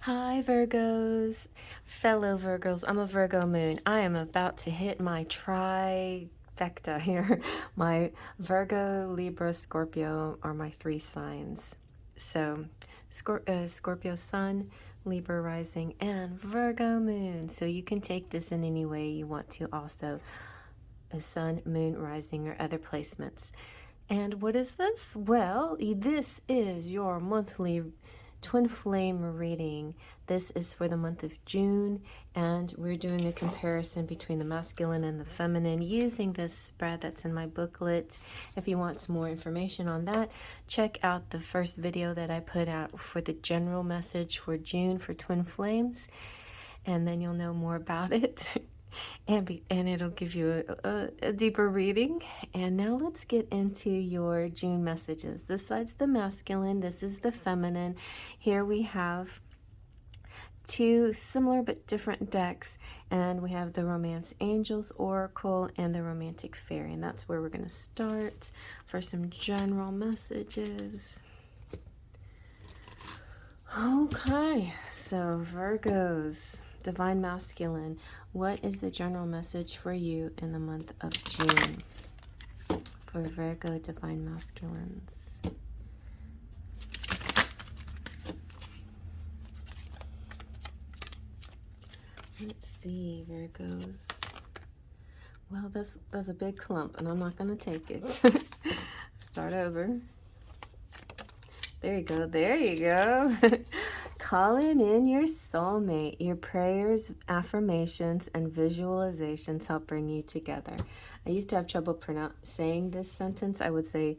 Hi Virgos, fellow Virgos. I'm a Virgo moon. I am about to hit my trifecta here. My Virgo, Libra, Scorpio are my three signs. So Scorpio sun, Libra rising, and Virgo moon. So you can take this in any way you want to also. A sun, moon, rising, or other placements. And what is this? Well, this is your monthly twin flame reading. This is for the month of June, and we're doing a comparison between the masculine and the feminine using this spread that's in my booklet. If you want some more information on that, check out the first video that I put out for the general message for June for twin flames, and then you'll know more about it. And it'll give you a deeper reading. And now let's get into your June messages. This side's the masculine, this is the feminine. Here we have two similar but different decks, and we have the Romance Angels Oracle and the Romantic Fairy, and that's where we're going to start for some general messages. Okay, so Virgos, Divine Masculine, what is the general message for you in the month of June for Virgo Divine Masculines? Let's see, Virgos. Well, that's a big clump, and I'm not going to take it. Start over. There you go. There you go. Calling in your soulmate. Your prayers, affirmations, and visualizations help bring you together. I used to have trouble saying this sentence. I would say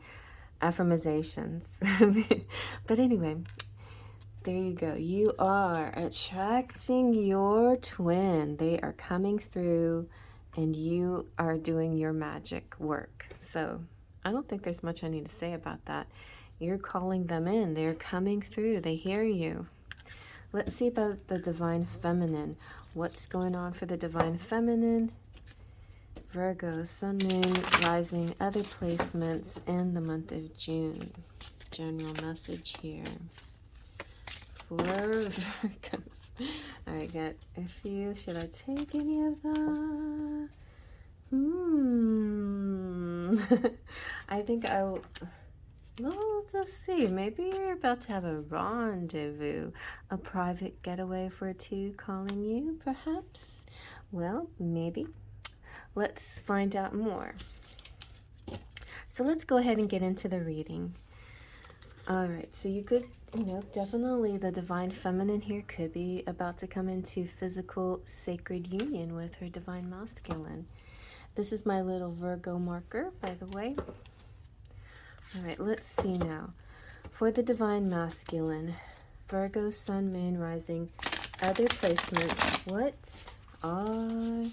affirmations. But anyway, there you go. You are attracting your twin. They are coming through, and you are doing your magic work. So I don't think there's much I need to say about that. You're calling them in. They're coming through. They hear you. Let's see about the Divine Feminine. What's going on for the Divine Feminine? Virgo, Sun, Moon, Rising, other placements in the month of June. General message here for Virgos. I got a few. Should I take any of them? I think I will. Well, let's just see. Maybe you're about to have a rendezvous, a private getaway for two calling you, perhaps? Well, maybe. Let's find out more. So let's go ahead and get into the reading. All right, so you could, definitely the Divine Feminine here could be about to come into physical sacred union with her Divine Masculine. This is my little Virgo marker, by the way. All right, let's see now. For the Divine Masculine, Virgo, Sun, Moon, Rising, other placements, what are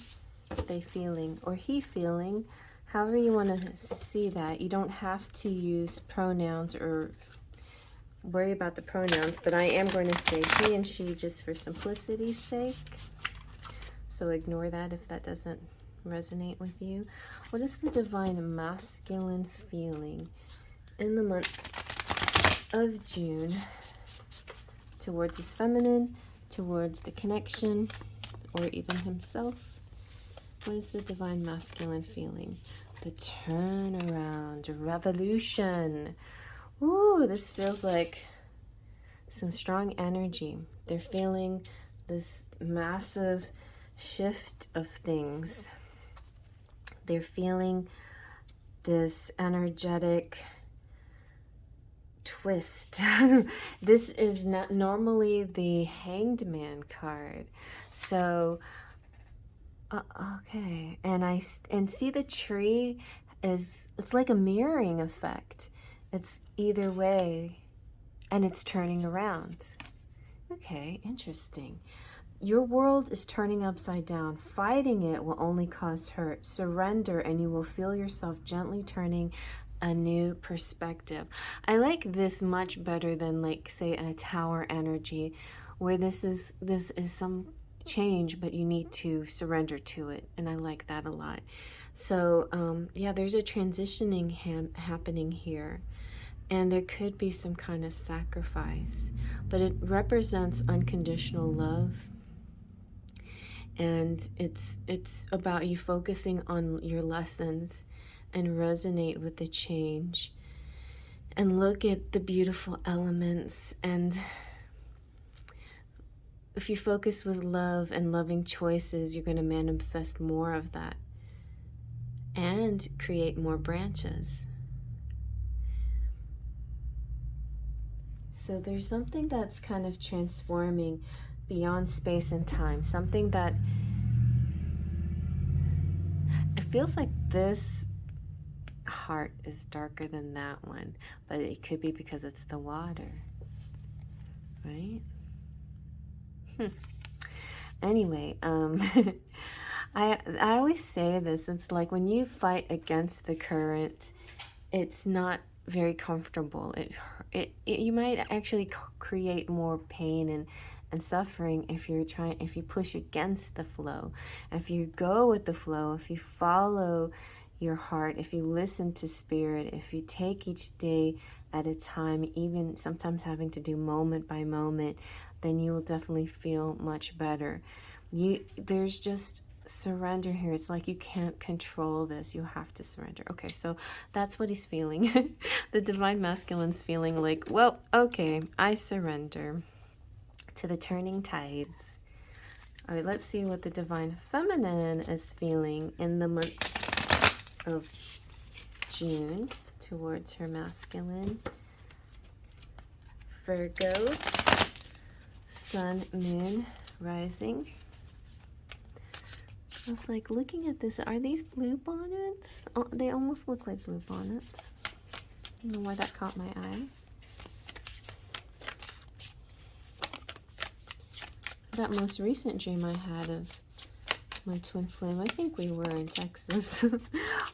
they feeling, or he feeling? However you want to see that. You don't have to use pronouns or worry about the pronouns, but I am going to say he and she just for simplicity's sake. So ignore that if that doesn't resonate with you. What is the Divine Masculine feeling in the month of June towards his feminine, towards the connection, or even himself? What is the Divine Masculine feeling? The turnaround, revolution. Ooh, this feels like some strong energy. They're feeling this massive shift of things. They're feeling this energetic twist. This is not normally the Hanged Man card. So okay, and see the tree it's like a mirroring effect. It's either way and it's turning around. Okay, interesting. Your world is turning upside down. Fighting it will only cause hurt. Surrender and you will feel yourself gently turning a new perspective. I like this much better than, like, say, a tower energy, where this is some change, but you need to surrender to it, and I like that a lot. So yeah, there's a transitioning happening here, And there could be some kind of sacrifice, but it represents unconditional love. And it's about you focusing on your lessons and resonate with the change and look at the beautiful elements. And if you focus with love and loving choices, you're going to manifest more of that and create more branches. So there's something that's kind of transforming beyond space and time, something that it feels like this heart is darker than that one, but it could be because it's the water, right? Anyway, I always say this, it's like when you fight against the current, it's not very comfortable. You might actually create more pain and suffering if you push against the flow. If you go with the flow, if you follow your heart, if you listen to spirit, if you take each day at a time, even sometimes having to do moment by moment, then you will definitely feel much better. There's just surrender here. It's like you can't control this. You have to surrender. Okay, so that's what he's feeling. The divine masculine's feeling like, well, okay, I surrender to the turning tides. All right, let's see what the divine feminine is feeling in the month of June towards her masculine. Virgo, sun, moon, rising. I was like looking at this. Are these blue bonnets? Oh, they almost look like blue bonnets. I don't know why that caught my eye. That most recent dream I had of my twin flame, I think we were in Texas.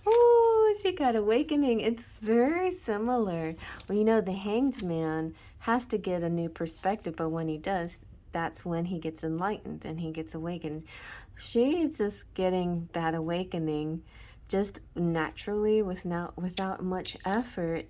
Oh, she got awakening. It's very similar. Well, you know, the hanged man has to get a new perspective, but when he does, that's when he gets enlightened and he gets awakened. She's just getting that awakening just naturally without much effort.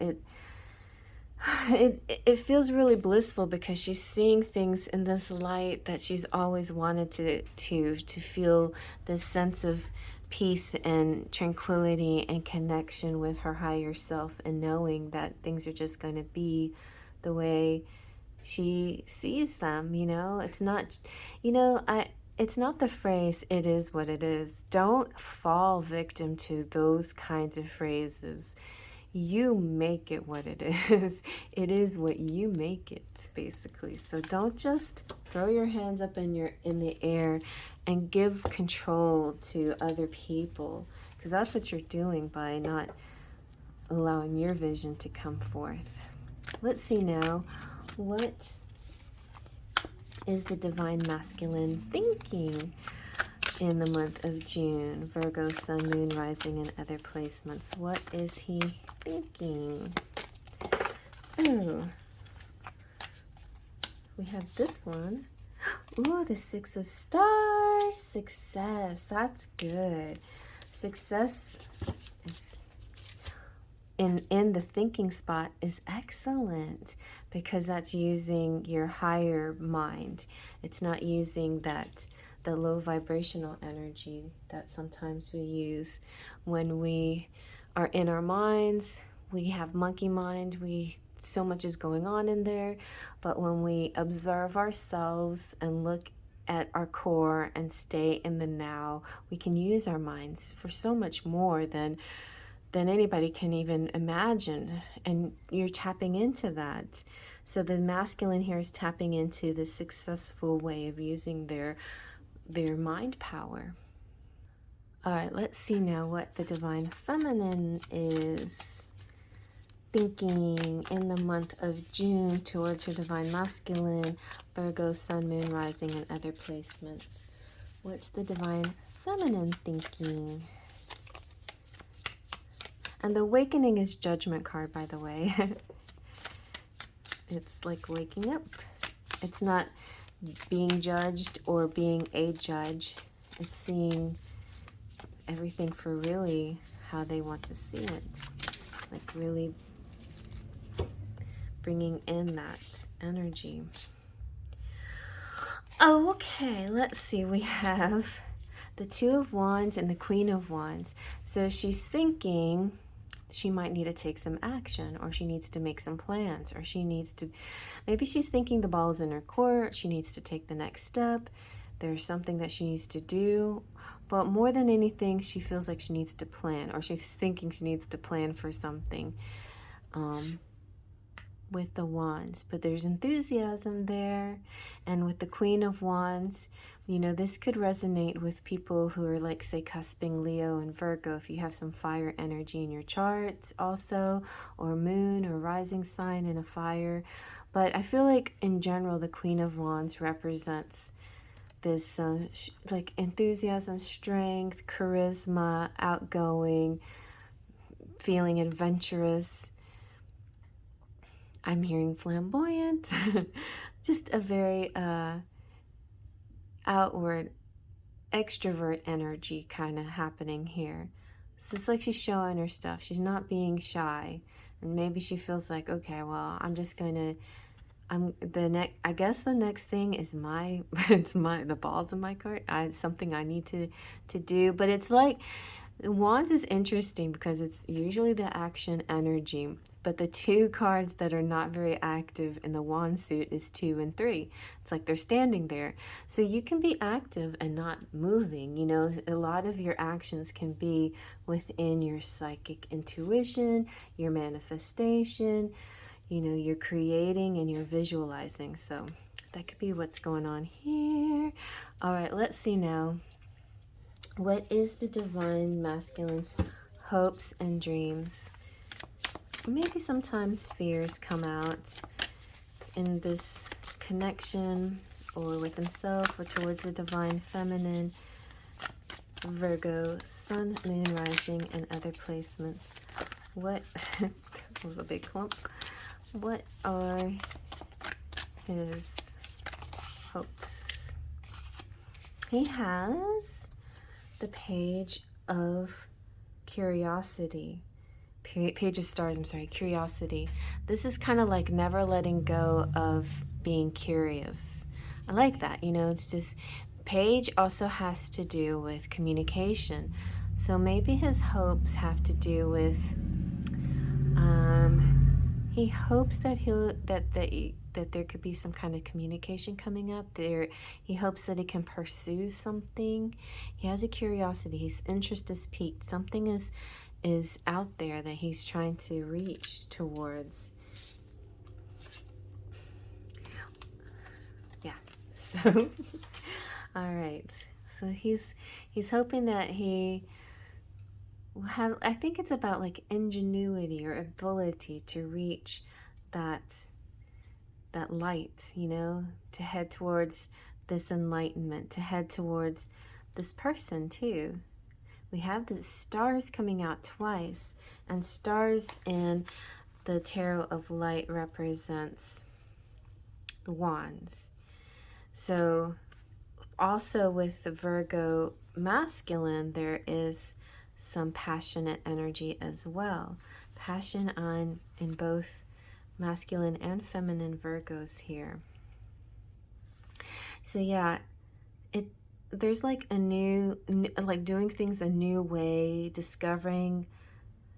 It feels really blissful because she's seeing things in this light that she's always wanted to feel this sense of peace and tranquility and connection with her higher self, and knowing that things are just going to be the way she sees them. You know, it's not, it's not the phrase, it is what it is. Don't fall victim to those kinds of phrases. You make it what it is. It is what you make it, basically. So don't just throw your hands up in the air and give control to other people, because that's what you're doing by not allowing your vision to come forth. Let's see now, what is the divine masculine thinking in the month of June? Virgo, sun, moon, rising, and other placements. What is he thinking? Oh, we have this one. Ooh, the Six of Stars. Success. That's good. Success is in the thinking spot is excellent, because that's using your higher mind. It's not using the low vibrational energy that sometimes we use when we are in our minds. We have monkey mind. So much is going on in there. But when we observe ourselves and look at our core and stay in the now, we can use our minds for so much more than anybody can even imagine. And you're tapping into that. So the masculine here is tapping into the successful way of using their mind power. All right, let's see now what the divine feminine is thinking in the month of June towards her divine masculine, Virgo, sun, moon, rising, and other placements. What's the divine feminine thinking? And the awakening is judgment card, by the way. It's like waking up. It's not being judged or being a judge. It's seeing everything for really how they want to see it. Like really bringing in that energy. Oh, okay, let's see. We have the Two of Wands and the Queen of Wands. So she's thinking she might need to take some action, or she needs to make some plans, or she needs to, maybe she's thinking the ball's in her court, she needs to take the next step, there's something that she needs to do, but more than anything, she feels like she needs to plan, or she's thinking she needs to plan for something with the Wands. But there's enthusiasm there, and with the Queen of Wands, you know, this could resonate with people who are like, say, cusping Leo and Virgo, if you have some fire energy in your chart also, or moon or rising sign in a fire. But I feel like in general, the Queen of Wands represents this like enthusiasm, strength, charisma, outgoing, feeling adventurous. I'm hearing flamboyant. Just a very outward, extrovert energy kind of happening here. So it's like she's showing her stuff. She's not being shy. And maybe she feels like, okay, well, I'm just gonna, I guess the next thing is the balls in my court. Something I need to do. But it's like, Wands is interesting because it's usually the action energy, but the two cards that are not very active in the Wand suit is 2 and 3. It's like they're standing there. So you can be active and not moving. You know, a lot of your actions can be within your psychic intuition, your manifestation, you know, you're creating and you're visualizing. So that could be what's going on here. All right, let's see now. What is the divine masculine's hopes and dreams? Maybe sometimes fears come out in this connection, or with himself, or towards the divine feminine. Virgo, sun, moon, rising, and other placements. What that was a big clump. What are his hopes? He has the Page of Curiosity. Page of Stars, I'm sorry, Curiosity. This is kind of like never letting go of being curious. I like that, you know, it's just, Page also has to do with communication. So maybe his hopes have to do with, he hopes that that there could be some kind of communication coming up there. He hopes that he can pursue something. He has a curiosity. His interest is piqued. Something is out there that he's trying to reach towards. Yeah. So all right. So he's hoping that he will have, I think it's about like ingenuity or ability to reach that light, you know, to head towards this enlightenment, to head towards this person too. We have the stars coming out twice, and stars in the Tarot of Light represents the Wands. So also with the Virgo masculine, there is some passionate energy as well. Passion in both masculine and feminine Virgos here. So yeah, there's like a new, like doing things a new way, discovering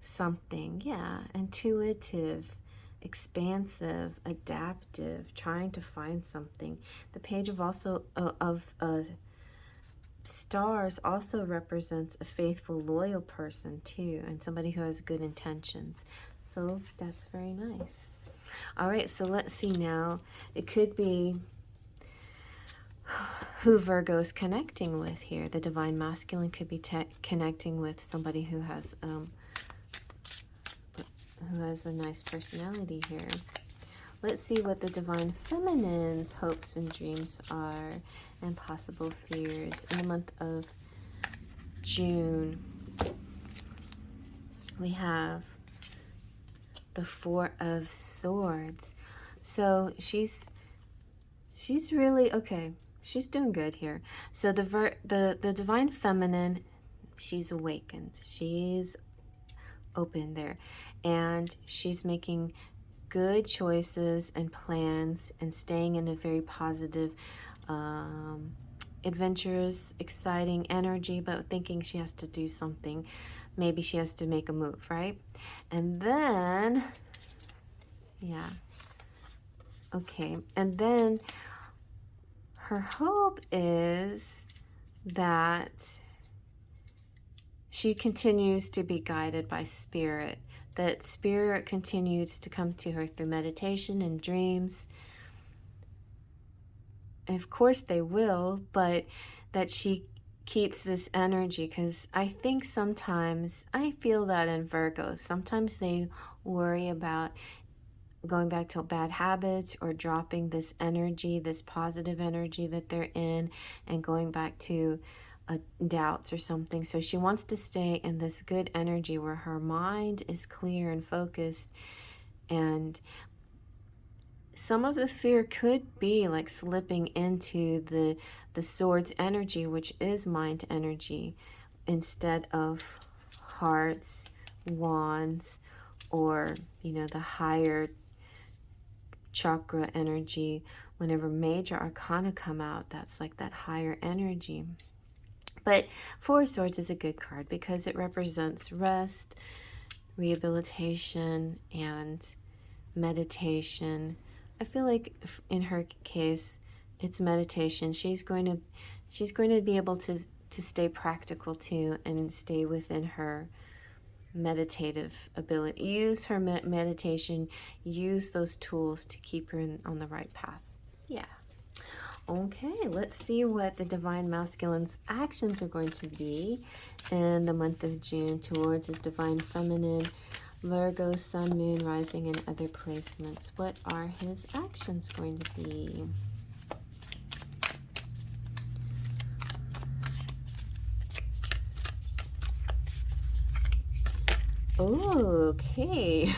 something. Yeah, intuitive, expansive, adaptive, trying to find something. The Page of Stars also represents a faithful, loyal person too, and somebody who has good intentions. So that's very nice. All right, so let's see now. It could be who Virgo's connecting with here. The divine masculine could be connecting with somebody who has a nice personality here. Let's see what the divine feminine's hopes and dreams are and possible fears in the month of June. We have the Four of Swords. So she's really okay. She's doing good here. So the divine feminine, she's awakened. She's open there, and she's making good choices and plans and staying in a very positive, adventurous, exciting energy, but thinking she has to do something. Maybe she has to make a move, right? And then, yeah. Okay. And then her hope is that she continues to be guided by spirit, that spirit continues to come to her through meditation and dreams. And of course they will, but that she keeps this energy, because I think sometimes, I feel that in Virgos, sometimes they worry about going back to bad habits or dropping this energy, this positive energy that they're in, and going back to doubts or something. So she wants to stay in this good energy where her mind is clear and focused. And some of the fear could be like slipping into the swords energy, which is mind energy, instead of hearts, wands, or, you know, the higher chakra energy. Whenever major arcana come out, that's like that higher energy. But Four of Swords is a good card because it represents rest, rehabilitation, and meditation. I feel like in her case, it's meditation. She's going to be able to stay practical too, and stay within her meditative ability. Use her meditation, use those tools to keep her on the right path. Yeah. Okay, let's see what the Divine Masculine's actions are going to be in the month of June towards his Divine Feminine, Virgo, Sun, Moon, Rising, and other placements. What are his actions going to be? Okay.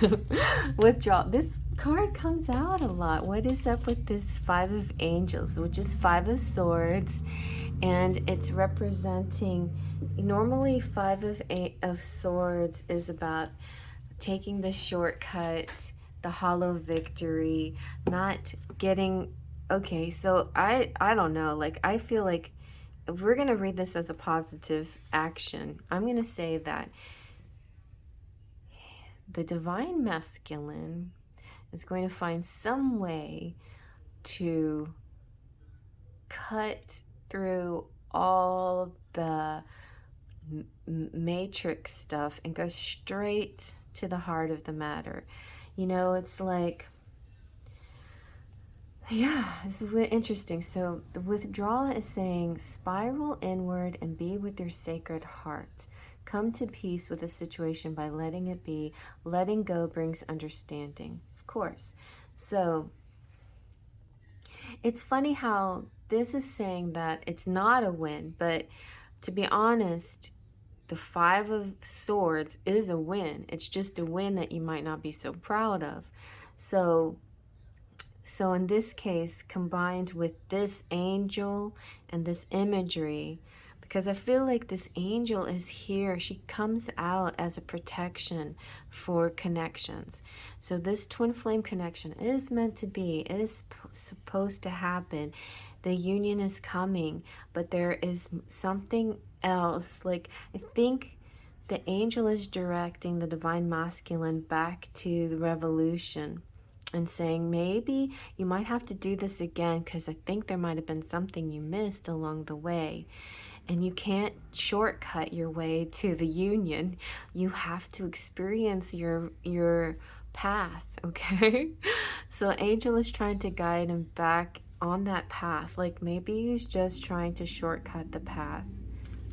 Withdraw. This card comes out a lot. What is up with this Five of Angels, which is Five of Swords, and it's representing, normally Five of Swords is about taking the shortcut, the hollow victory, not getting, okay, so I don't know, like I feel like if we're going to read this as a positive action, I'm going to say that the Divine Masculine is going to find some way to cut through all the matrix stuff and go straight to the heart of the matter. You know, it's like, yeah, it's interesting. So the withdrawal is saying spiral inward and be with your sacred heart. Come to peace with a situation by letting it be. Letting go brings understanding, of course. So it's funny how this is saying that it's not a win, but to be honest, the Five of Swords is a win. It's just a win that you might not be so proud of. So in this case, combined with this angel and this imagery, because I feel like this angel is here. She comes out as a protection for connections. So this twin flame connection is meant to be. It is supposed to happen. The union is coming, but there is something else. Like, I think the angel is directing the Divine Masculine back to the revolution and saying, maybe you might have to do this again because I think there might have been something you missed along the way. And you can't shortcut your way to the union. You have to experience your path, okay? So Angel is trying to guide him back on that path. Like maybe he's just trying to shortcut the path.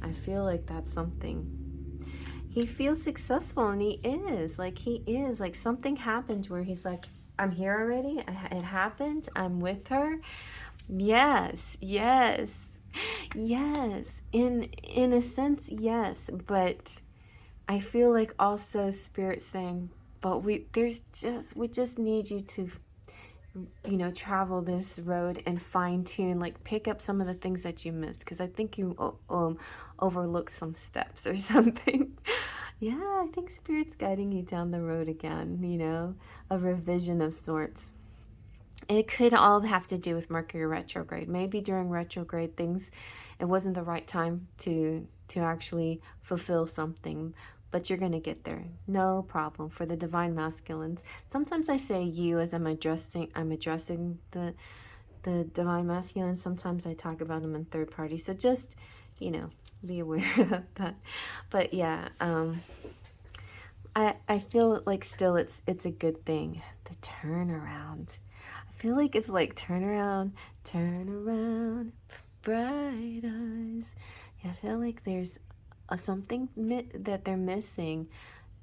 I feel like that's something. He feels successful, and he is. Like, he is. Like, something happened where he's like, I'm here already. It happened. I'm with her. Yes, yes. Yes, in a sense, yes, but I feel like also Spirit saying, but we just need you to, you know, travel this road and fine tune, like pick up some of the things that you missed, because I think you overlooked some steps or something. Yeah, I think Spirit's guiding you down the road again, you know, a revision of sorts. It could all have to do with Mercury retrograde. Maybe during retrograde things, it wasn't the right time to actually fulfill something, but you're going to get there. No problem. For the divine masculines. Sometimes I say you as I'm addressing the divine masculine. Sometimes I talk about them in third party. So just, you know, be aware of that. But yeah, I feel like still it's a good thing. The turnaround. I feel like it's like turn around, bright eyes. Yeah, I feel like there's something that they're missing.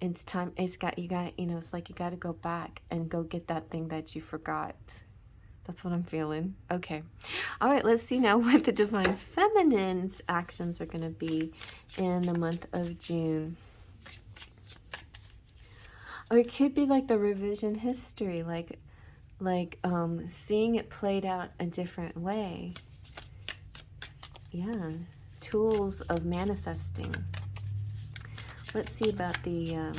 It's time. You got, you know, it's like you got to go back and go get that thing that you forgot. That's what I'm feeling. Okay. All right, let's see now what the Divine Feminine's actions are going to be in the month of June. Or it could be like the revision history, like seeing it played out a different way. Yeah, tools of manifesting. Let's see about the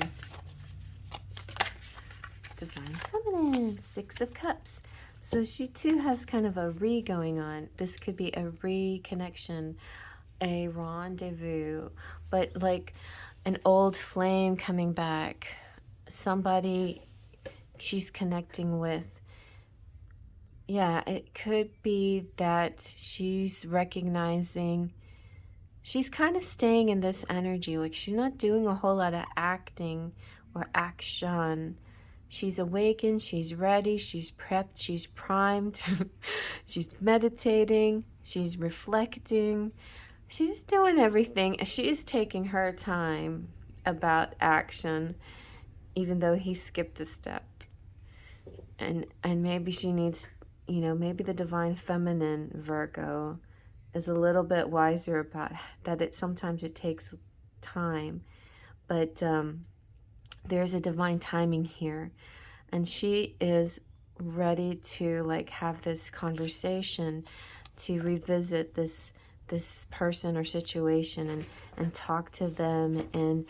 Divine Feminine, Six of Cups. So she too has kind of a going on. This could be a reconnection, a rendezvous, but like an old flame coming back. Somebody she's connecting with. Yeah, it could be that she's recognizing, she's kind of staying in this energy. Like she's not doing a whole lot of acting or action. She's awakened, she's ready, she's prepped, she's primed, she's meditating, she's reflecting, she's doing everything. She is taking her time about action, even though he skipped a step. And maybe she needs, you know, maybe the Divine Feminine Virgo is a little bit wiser about that. Sometimes it takes time, but there's a divine timing here, and she is ready to like have this conversation, to revisit this person or situation, and talk to them and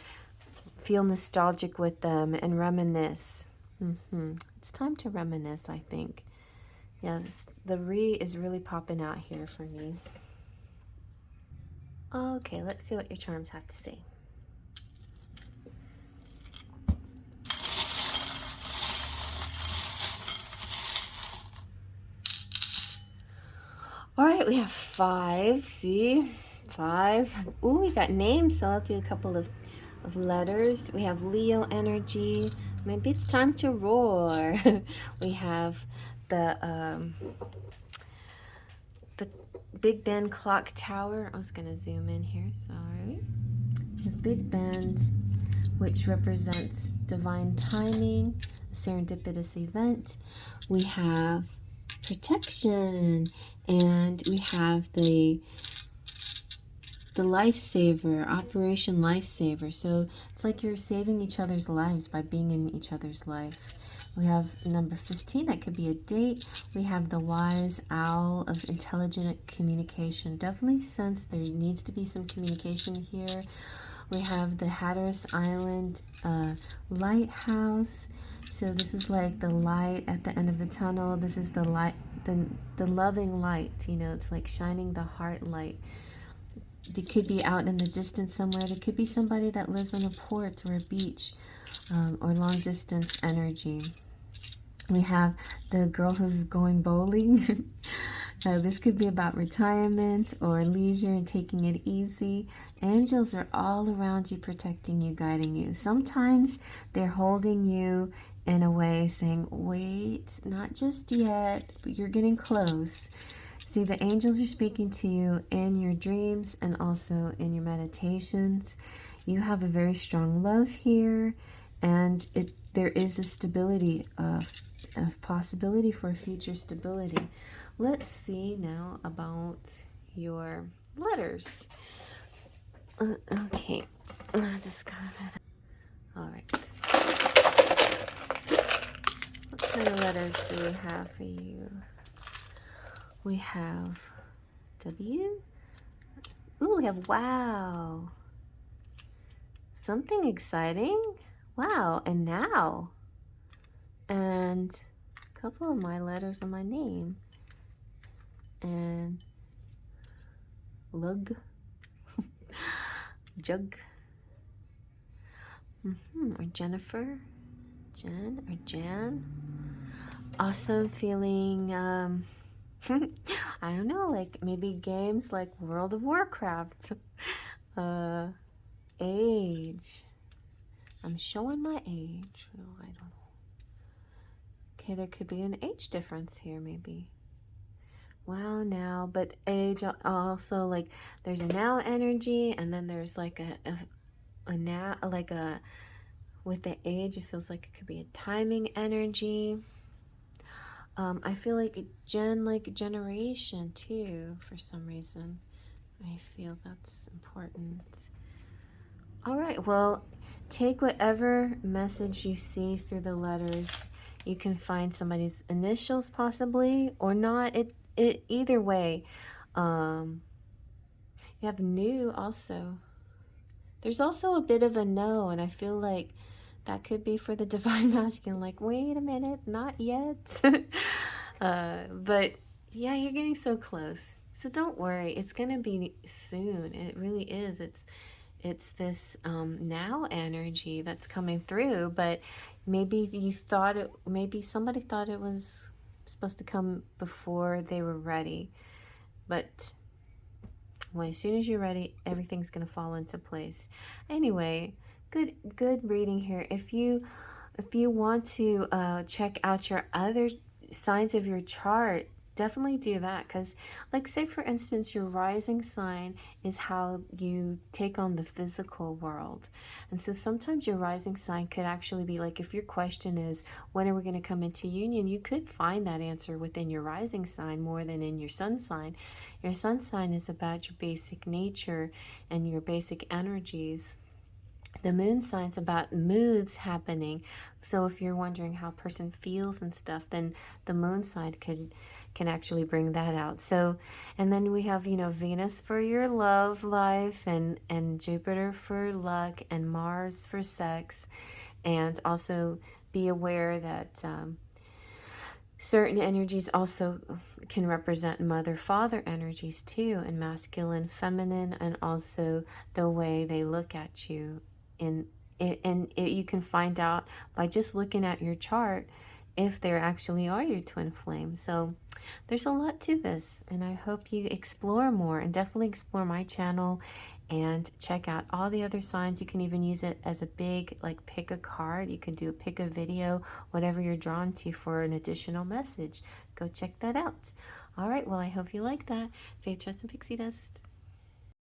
feel nostalgic with them and reminisce. It's time to reminisce, I think. Yes, the is really popping out here for me. Okay, let's see what your charms have to say. All right, we have 5. See? 5. Ooh, we got names, so I'll do a couple of letters. We have Leo energy. Maybe it's time to roar. We have the Big Ben clock tower. I was going to zoom in here, sorry. The Big Ben, which represents divine timing, a serendipitous event. We have protection, and we have the lifesaver, Operation Lifesaver. So it's like you're saving each other's lives by being in each other's life. We have number 15, that could be a date. We have the wise owl of intelligent communication. Definitely sense there needs to be some communication here. We have the Hatteras Island lighthouse. So this is like the light at the end of the tunnel. This is the light, the loving light. You know, it's like shining the heart light. It could be out in the distance somewhere. There could be somebody that lives on a port or a beach, or long distance energy. We have the girl who's going bowling. This could be about retirement or leisure and taking it easy. Angels are all around you, protecting you, guiding you. Sometimes they're holding you in a way, saying, wait, not just yet, but you're getting close. See, the angels are speaking to you in your dreams and also in your meditations. You have a very strong love here, and there is a stability, a possibility for future stability. Let's see now about your letters. Okay, just got it. All right. What kind of letters do we have for you? We have W. Ooh, we have wow. something exciting. Wow, and now. And a couple of my letters on my name. And lug. Jug. Or Jennifer. Jen or Jan. Also feeling, I don't know, like maybe games like World of Warcraft. Age. I'm showing my age. Oh, I don't know. Okay, there could be an age difference here, maybe. Wow, now, but age also, like, there's a now energy, and then there's like a now, like a, with the age, it feels like it could be a timing energy. I feel like like generation too, for some reason. I feel that's important. All right, well, take whatever message you see through the letters. You can find somebody's initials possibly, or not. It either way. You have new also. There's also a bit of a no, and I feel like that could be for the divine masculine. Like, wait a minute, not yet. But yeah, you're getting so close. So don't worry, it's gonna be soon. It really is. It's this now energy that's coming through, but maybe you thought it, maybe somebody thought it was supposed to come before they were ready, but well, as soon as you're ready, everything's gonna fall into place. Anyway, good reading here. If you want to check out your other signs of your chart, definitely do that, because like say for instance your rising sign is how you take on the physical world, and so sometimes your rising sign could actually be like, if your question is when are we going to come into union, you could find that answer within your rising sign more than in your sun sign. Your sun sign is about your basic nature and your basic energies. The moon sign's about moods happening. So if you're wondering how a person feels and stuff, then the moon side can actually bring that out. So, and then we have, Venus for your love life, and Jupiter for luck, and Mars for sex. And also be aware that certain energies also can represent mother-father energies too, and masculine, feminine, and also the way they look at you. And you can find out by just looking at your chart if there actually are your twin flames. So there's a lot to this, and I hope you explore more, and definitely explore my channel and check out all the other signs. You can even use it as a big, like, pick a card. You can do pick a video, whatever you're drawn to for an additional message. Go check that out. All right, well, I hope you like that. Faith, Trust, and Pixie Dust.